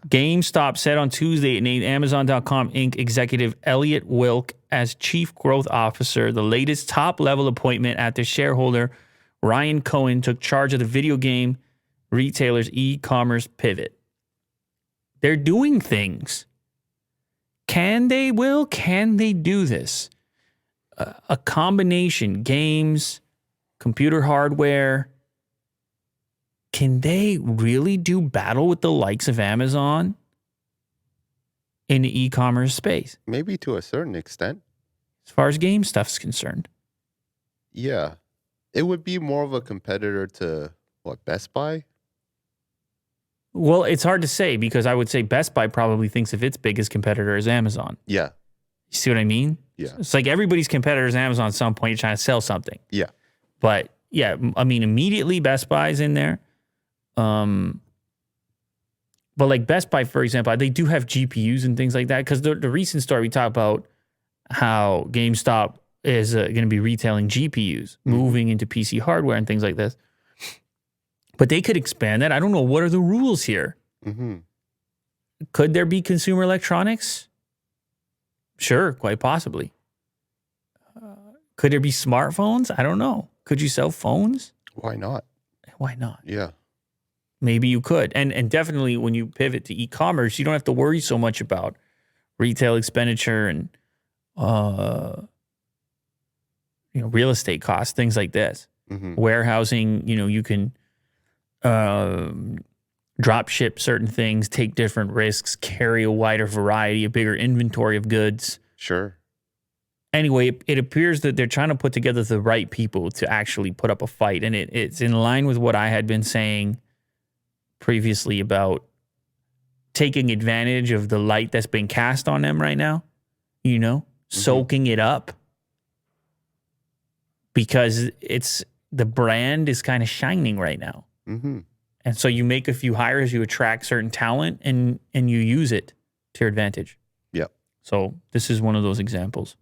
GameStop said on Tuesday it named Amazon.com Inc. executive Elliot Wilk as chief growth officer, the latest top-level appointment after shareholder Ryan Cohen took charge of the video game retailer's e-commerce pivot. They're doing things. Can they, Will? Can they do this? A combination, games, computer hardware. Can they really do battle with the likes of Amazon in the e-commerce space? Maybe to a certain extent. As far as game stuff's concerned. Yeah. It would be more of a competitor to, Best Buy? Well, it's hard to say because I would say Best Buy probably thinks of its biggest competitor as Amazon. Yeah. You see what I mean? Yeah. It's like everybody's competitor is Amazon at some point. You're trying to sell something. Yeah. But, yeah, I mean, immediately Best Buy's in there. But like Best Buy, for example, they do have GPUs and things like that. Because the recent story we talked about how GameStop is going to be retailing GPUs, moving into PC hardware and things like this. But they could expand that. I don't know. What are the rules here? Mm-hmm. Could there be consumer electronics? Sure, quite possibly. Could there be smartphones? I don't know. Could you sell phones? Why not? Why not? Yeah. Maybe you could. And definitely when you pivot to e-commerce, you don't have to worry so much about retail expenditure and real estate costs, things like this. Mm-hmm. Warehousing, you can drop ship certain things, take different risks, carry a wider variety, a bigger inventory of goods. Sure. Anyway, it appears that they're trying to put together the right people to actually put up a fight. And it's in line with what I had been saying previously about taking advantage of the light that's been cast on them right now, soaking it up. Because the brand is kind of shining right now. Mm-hmm. And so you make a few hires, you attract certain talent, and you use it to your advantage. Yep. So this is one of those examples.